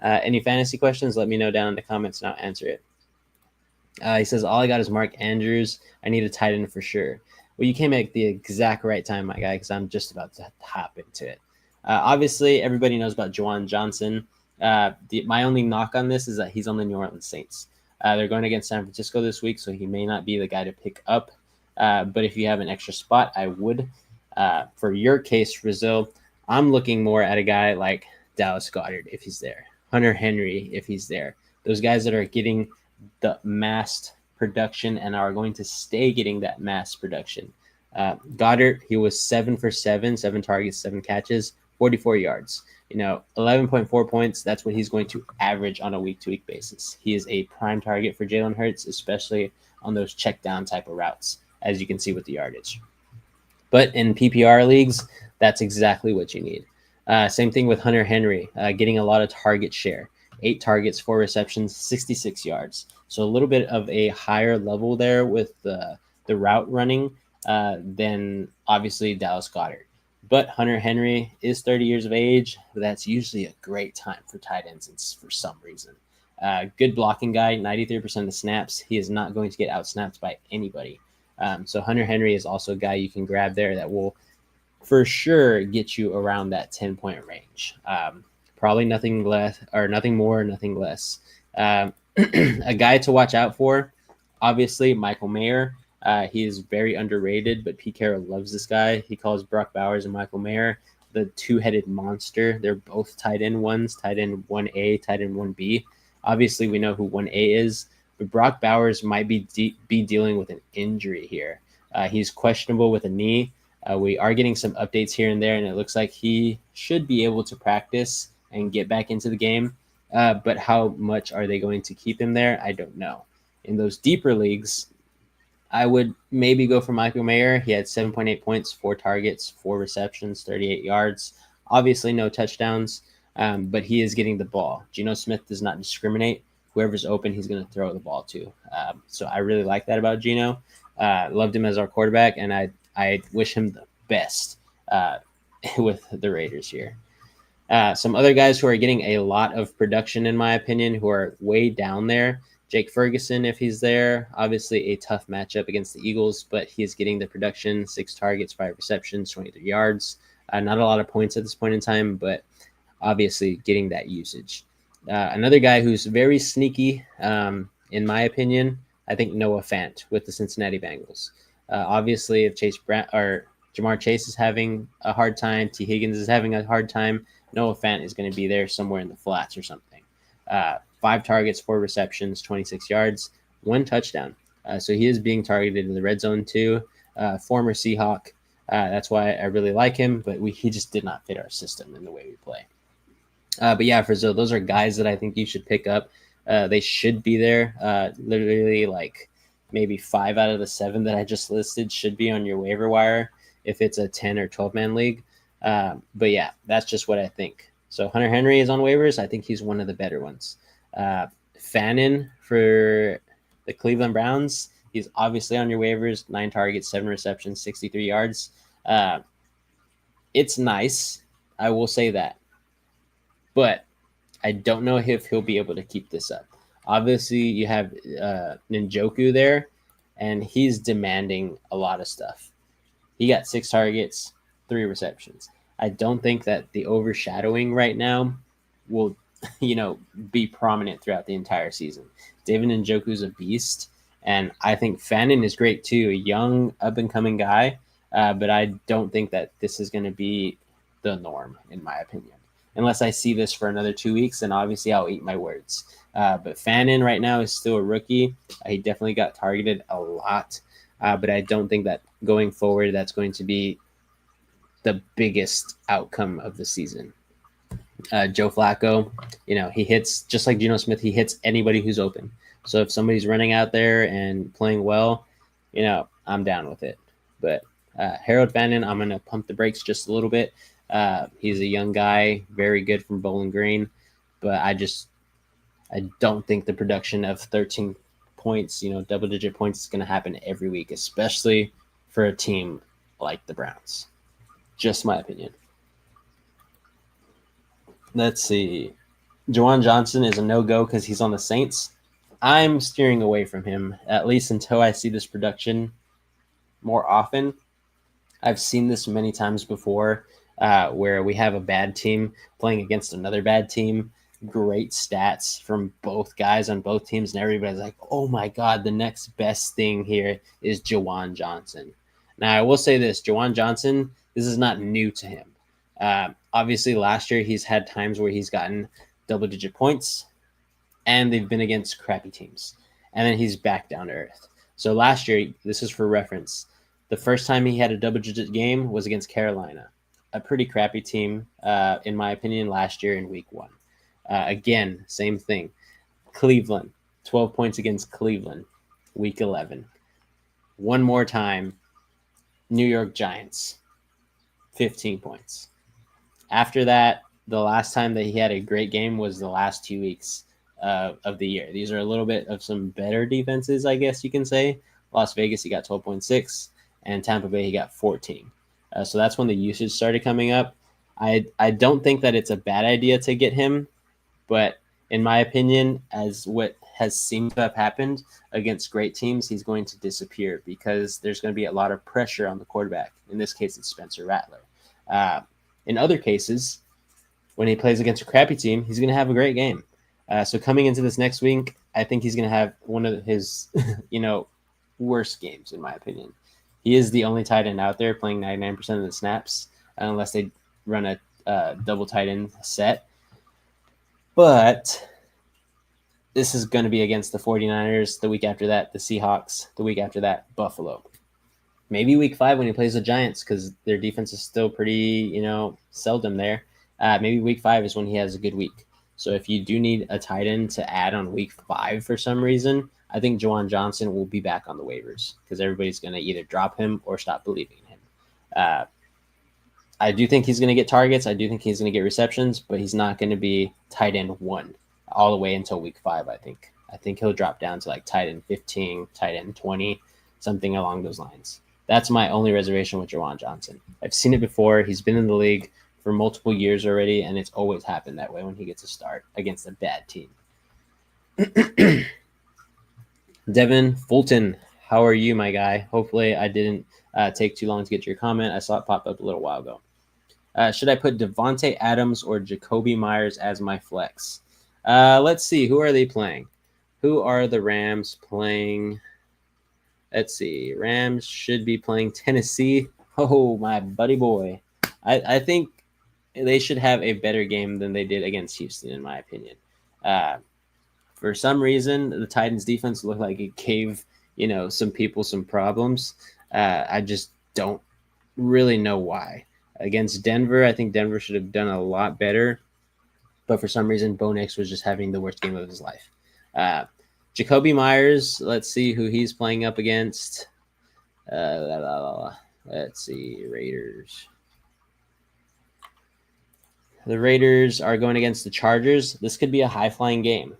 Any fantasy questions, let me know down in the comments and I'll answer it. He says, all I got is Mark Andrews. I need a tight end for sure. Well, you came at the exact right time, my guy, because I'm just about to hop into it. Obviously, everybody knows about Juwan Johnson. My only knock on this is that he's on the New Orleans Saints. They're going against San Francisco this week, so he may not be the guy to pick up. But if you have an extra spot, I would. For your case, Brazil, I'm looking more at a guy like Dallas Goedert if he's there, Hunter Henry if he's there. Those guys that are getting the massed production and are going to stay getting that mass production. Goddard, he was 7 for 7, 7 targets, 7 catches, 44 yards. 11.4 points. That's what he's going to average on a week-to-week basis. He is a prime target for Jalen Hurts, especially on those check down type of routes, as you can see with the yardage. But in PPR leagues, that's exactly what you need. Same thing with Hunter Henry, getting a lot of target share. 8 targets, 4 receptions, 66 yards. So a little bit of a higher level there with the route running than obviously Dallas Goedert. But Hunter Henry is 30 years of age. That's usually a great time for tight ends for some reason. Good blocking guy, 93% of the snaps. He is not going to get outsnapped by anybody. So Hunter Henry is also a guy you can grab there that will for sure get you around that 10-point range. Probably nothing less or nothing more, nothing less. A guy to watch out for, obviously, Michael Mayer. He is very underrated, but Pete Carroll loves this guy. He calls Brock Bowers and Michael Mayer the two-headed monster. They're both tight end ones, tight end 1A, tight end 1B. Obviously, we know who 1A is, but Brock Bowers might be dealing with an injury here. He's questionable with a knee. We are getting some updates here and there, and it looks like he should be able to practice and get back into the game. But how much are they going to keep him there? I don't know. In those deeper leagues, I would maybe go for Michael Mayer. He had 7.8 points, 4 targets, 4 receptions, 38 yards. Obviously, no touchdowns, but he is getting the ball. Geno Smith does not discriminate. Whoever's open, he's going to throw the ball to. So I really like that about Geno. Loved him as our quarterback, and I wish him the best with the Raiders here. Some other guys who are getting a lot of production, in my opinion, who are way down there. Jake Ferguson, if he's there, obviously a tough matchup against the Eagles, but he is getting the production, 6 targets, 5 receptions, 23 yards. Not a lot of points at this point in time, but obviously getting that usage. Another guy who's very sneaky, in my opinion, I think Noah Fant with the Cincinnati Bengals. Obviously, if Jamar Chase is having a hard time, T. Higgins is having a hard time, Noah Fant is going to be there somewhere in the flats or something. 5 targets, 4 receptions, 26 yards, 1 touchdown. So he is being targeted in the red zone too. Former Seahawk. That's why I really like him, but he just did not fit our system in the way we play. But yeah, Brazil, those are guys that I think you should pick up. They should be there. Literally, like maybe 5 out of the 7 that I just listed should be on your waiver wire if it's a 10 or 12-man league. But yeah, that's just what I think. So Hunter Henry is on waivers. I think he's one of the better ones. Fannin for the Cleveland Browns. He's obviously on your waivers. 9 targets, 7 receptions, 63 yards. It's nice. I will say that. But I don't know if he'll be able to keep this up. Obviously, you have Njoku there, and he's demanding a lot of stuff. He got 6 targets, 3 receptions. I don't think that the overshadowing right now will, be prominent throughout the entire season. David Njoku's a beast, and I think Fannin is great too, a young, up-and-coming guy, but I don't think that this is going to be the norm, in my opinion. Unless I see this for another 2 weeks, then obviously I'll eat my words. But Fannin right now is still a rookie. He definitely got targeted a lot, but I don't think that going forward that's going to be the biggest outcome of the season. Joe Flacco, he hits just like Geno Smith. He hits anybody who's open. So if somebody's running out there and playing well, I'm down with it. But Harold Fannin, I'm going to pump the brakes just a little bit. He's a young guy, very good from Bowling Green, but I don't think the production of 13 points, double-digit points is going to happen every week, especially for a team like the Browns. Just my opinion. Let's see. Juwan Johnson is a no-go because he's on the Saints. I'm steering away from him, at least until I see this production more often. I've seen this many times before where we have a bad team playing against another bad team. Great stats from both guys on both teams, and everybody's like, oh my God, the next best thing here is Juwan Johnson. Now, I will say this, Juwan Johnson, this is not new to him. Obviously, last year he's had times where he's gotten double-digit points, and they've been against crappy teams. and then he's back down to earth. So last year, this is for reference, the first time he had a double-digit game was against Carolina, a pretty crappy team, in my opinion, last year in week 1. Again, same thing. Cleveland, 12 points against Cleveland, week 11. One more time, New York Giants, 15 points. After that, the last time that he had a great game was the last 2 weeks of the year. These are a little bit of some better defenses, I guess you can say. Las Vegas, he got 12.6, and Tampa Bay, he got 14. So that's when the usage started coming up. I don't think that it's a bad idea to get him, but in my opinion, as what has seemed to have happened against great teams, he's going to disappear because there's going to be a lot of pressure on the quarterback. In this case, it's Spencer Rattler. In other cases, when he plays against a crappy team, he's going to have a great game. So coming into this next week, I think he's going to have one of his, worst games, in my opinion. He is the only tight end out there playing 99% of the snaps, unless they run a double tight end set. But this is going to be against the 49ers, the week after that, the Seahawks, the week after that, Buffalo. Maybe week 5 when he plays the Giants, because their defense is still pretty, seldom there. Maybe week 5 is when he has a good week. So if you do need a tight end to add on week 5 for some reason, I think Juwan Johnson will be back on the waivers because everybody's going to either drop him or stop believing in him. I do think he's going to get targets. I do think he's going to get receptions, but he's not going to be tight end 1 all the way until week 5, I think. I think he'll drop down to like tight end 15, tight end 20, something along those lines. That's my only reservation with Juwan Johnson. I've seen it before. He's been in the league for multiple years already, and it's always happened that way when he gets a start against a bad team. Devin Fulton, how are you, my guy? Hopefully I didn't take too long to get your comment. I saw it pop up a little while ago. Should I put Devontae Adams or Jacoby Myers as my flex? Let's see. Who are they playing? Who are the Rams playing? Let's see. Rams should be playing Tennessee. Oh, my buddy boy. I think they should have a better game than they did against Houston, in my opinion. For some reason, the Titans' defense looked like it gave, some people some problems. I just don't really know why. Against Denver, I think Denver should have done a lot better. But for some reason, Bo Nix was just having the worst game of his life. Jacoby Myers, let's see who he's playing up against. Let's see, Raiders. The Raiders are going against the Chargers. This could be a high-flying game.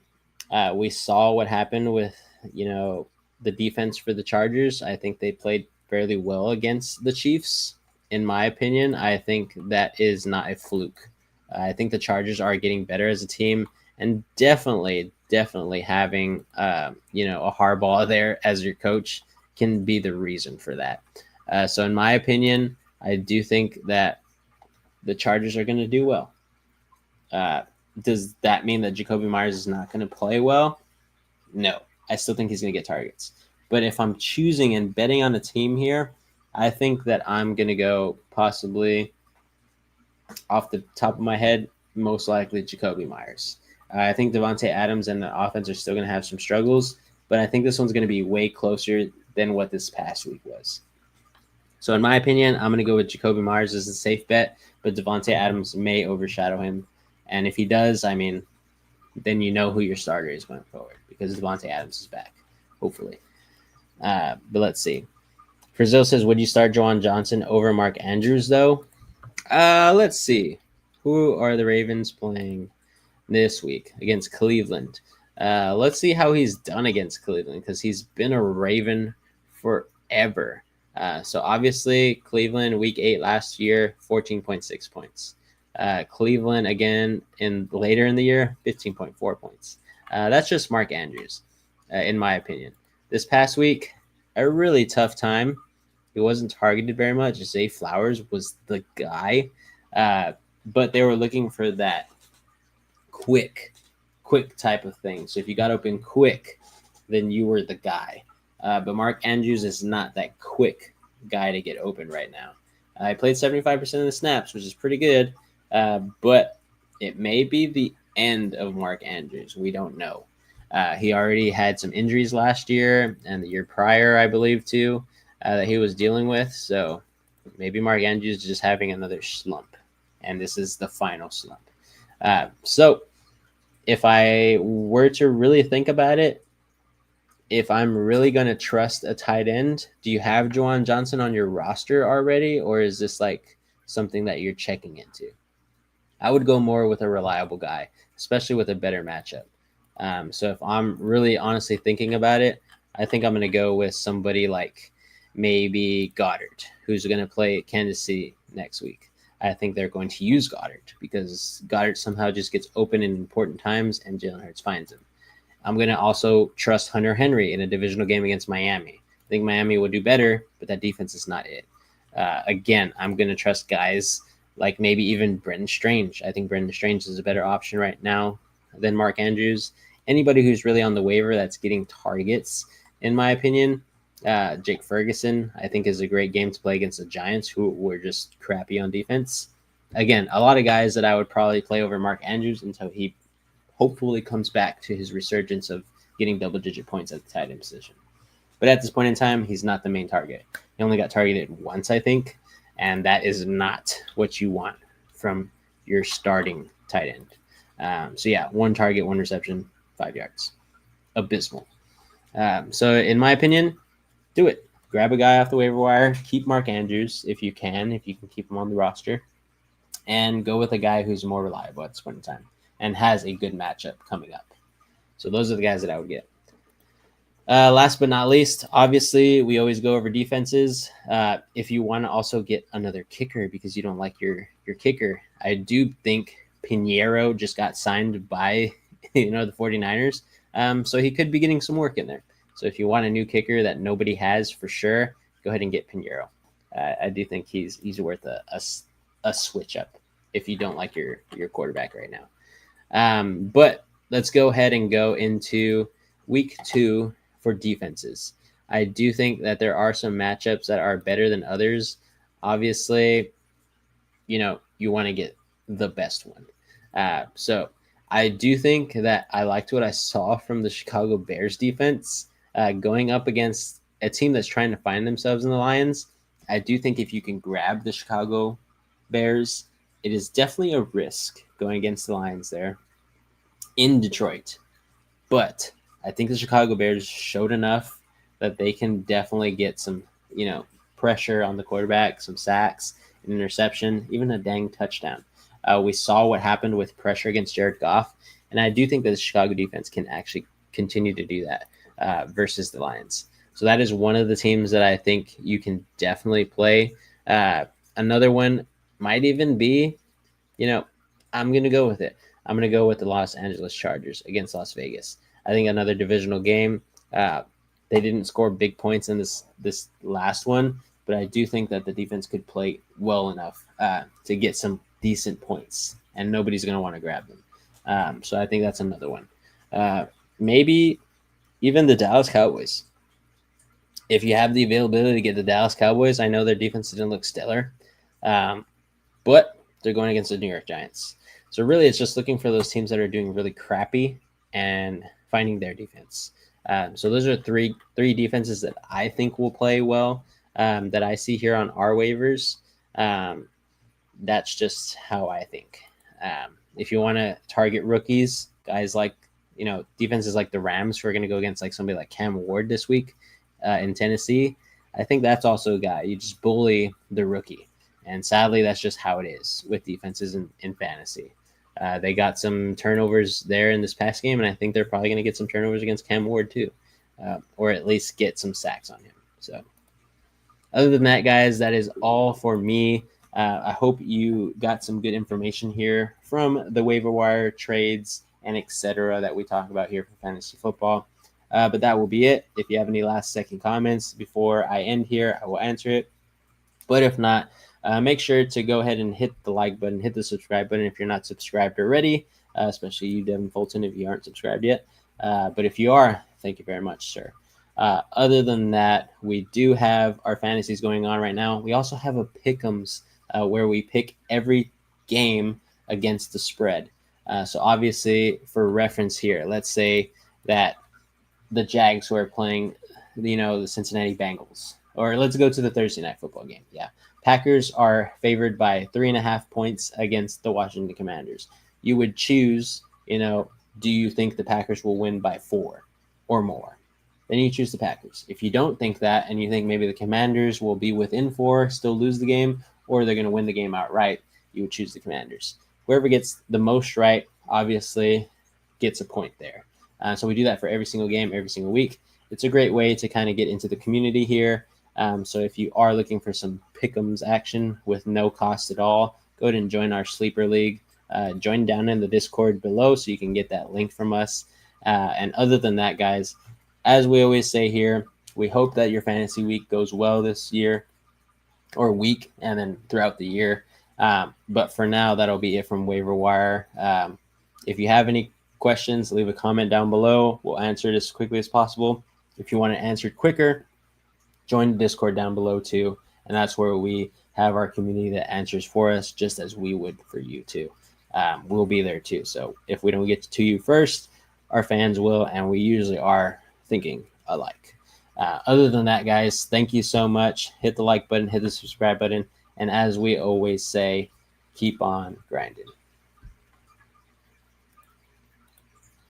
We saw what happened with, the defense for the Chargers. I think they played fairly well against the Chiefs. In my opinion, I think that is not a fluke. I think the Chargers are getting better as a team, and definitely having, a Harbaugh there as your coach can be the reason for that. So in my opinion, I do think that the Chargers are going to do well. Does that mean that Jacoby Myers is not going to play well? No. I still think he's going to get targets. But if I'm choosing and betting on a team here, I think that I'm going to go possibly off the top of my head, most likely Jacoby Myers. I think Devontae Adams and the offense are still going to have some struggles, but I think this one's going to be way closer than what this past week was. So in my opinion, I'm going to go with Jacoby Myers as a safe bet, but Devontae Adams may overshadow him. And if he does, then you know who your starter is going forward because Devontae Adams is back, hopefully. But let's see. Frizzell says, would you start Juwan Johnson over Mark Andrews, though? Let's see. Who are the Ravens playing this week against Cleveland? Let's see how he's done against Cleveland because he's been a Raven forever. So obviously, Cleveland, week 8 last year, 14.6 points. Cleveland, again, later in the year, 15.4 points. That's just Mark Andrews, in my opinion. This past week, a really tough time. He wasn't targeted very much. Zay Flowers was the guy, but they were looking for that quick type of thing. So if you got open quick, then you were the guy. But Mark Andrews is not that quick guy to get open right now. I played 75% of the snaps, which is pretty good, but it may be the end of Mark Andrews. We don't know. He already had some injuries last year and the year prior, I believe, too, that he was dealing with. So maybe Mark Andrews is just having another slump, and this is the final slump. So if I were to really think about it, if I'm really going to trust a tight end, do you have Juwan Johnson on your roster already, or is this like something that you're checking into? I would go more with a reliable guy, especially with a better matchup. So if I'm really honestly thinking about it, I think I'm going to go with somebody like maybe Goddard, who's going to play Kansas City next week. I think they're going to use Goddard because Goddard somehow just gets open in important times and Jalen Hurts finds him. I'm going to also trust Hunter Henry in a divisional game against Miami. I think Miami will do better, but that defense is not it. Again, I'm going to trust guys like maybe even Brendan Strange. I think Brendan Strange is a better option right now than Mark Andrews. Anybody who's really on the waiver that's getting targets, in my opinion, Jake Ferguson, I think, is a great game to play against the Giants, who were just crappy on defense. Again, a lot of guys that I would probably play over Mark Andrews until he hopefully comes back to his resurgence of getting double-digit points at the tight end position. But at this point in time, he's not the main target. He only got targeted once, I think, and that is not what you want from your starting tight end. So yeah, 1 target, 1 reception, 5 yards. Abysmal. So in my opinion, do it. Grab a guy off the waiver wire. Keep Mark Andrews if you can keep him on the roster. And go with a guy who's more reliable at this point in time and has a good matchup coming up. So those are the guys that I would get. Last but not least, obviously, we always go over defenses. If you want to also get another kicker because you don't like your kicker, I do think Pinheiro just got signed by the 49ers. So he could be getting some work in there. So if you want a new kicker that nobody has for sure, go ahead and get Pinheiro. I do think he's worth a switch up if you don't like your quarterback right now. But let's go ahead and go into week 2 for defenses. I do think that there are some matchups that are better than others. Obviously, you want to get the best one. So I do think that I liked what I saw from the Chicago Bears defense going up against a team that's trying to find themselves in the Lions. I do think if you can grab the Chicago Bears, it is definitely a risk going against the Lions there in Detroit. But I think the Chicago Bears showed enough that they can definitely get some, pressure on the quarterback, some sacks, an interception, even a dang touchdown. We saw what happened with pressure against Jared Goff, and I do think that the Chicago defense can actually continue to do that versus the Lions. So that is one of the teams that I think you can definitely play. Another one might even be, I'm going to go with it. I'm going to go with the Los Angeles Chargers against Las Vegas. I think another divisional game. They didn't score big points in this last one, but I do think that the defense could play well enough to get some decent points, and nobody's going to want to grab them. So I think that's another one. Maybe even the Dallas Cowboys. If you have the availability to get the Dallas Cowboys, I know their defense didn't look stellar, but they're going against the New York Giants. So really, it's just looking for those teams that are doing really crappy and finding their defense. So those are three defenses that I think will play well that I see here on our waivers. That's just how I think. If you want to target rookies, guys like, defenses like the Rams who are going to go against like somebody like Cam Ward this week in Tennessee, I think that's also a guy. You just bully the rookie. And sadly, that's just how it is with defenses in fantasy. They got some turnovers there in this past game, and I think they're probably going to get some turnovers against Cam Ward too, or at least get some sacks on him. So other than that, guys, that is all for me. I hope you got some good information here from the waiver wire trades and etc. that we talk about here for fantasy football. But that will be it. If you have any last second comments before I end here, I will answer it. But if not, make sure to go ahead and hit the like button, hit the subscribe button if you're not subscribed already, especially you, Devin Fulton, if you aren't subscribed yet. But if you are, thank you very much, sir. Other than that, we do have our fantasies going on right now. We also have a pick'ems where we pick every game against the spread. So obviously, for reference here, let's say that the Jags who are playing, the Cincinnati Bengals. Or let's go to the Thursday night football game. Yeah. Packers are favored by 3.5 points against the Washington Commanders. You would choose, do you think the Packers will win by 4 or more? Then you choose the Packers. If you don't think that and you think maybe the Commanders will be within 4, still lose the game, or they're going to win the game outright, you would choose the Commanders. Whoever gets the most right, obviously, gets a point there. So we do that for every single game, every single week. It's a great way to kind of get into the community here. So if you are looking for some pick'ems action with no cost at all, go ahead and join our Sleeper League. Join down in the Discord below so you can get that link from us. And other than that, guys, as we always say here, we hope that your fantasy week goes well this year or week and then throughout the year. But for now, that'll be it from Waiver Wire. If you have any questions, leave a comment down below. We'll answer it as quickly as possible. If you want to answer it quicker, join the Discord down below too. And that's where we have our community that answers for us, just as we would for you too. We'll be there too. So if we don't get to you first, our fans will, and we usually are thinking alike. Other than that, guys, thank you so much. Hit the like button, hit the subscribe button. And as we always say, keep on grinding.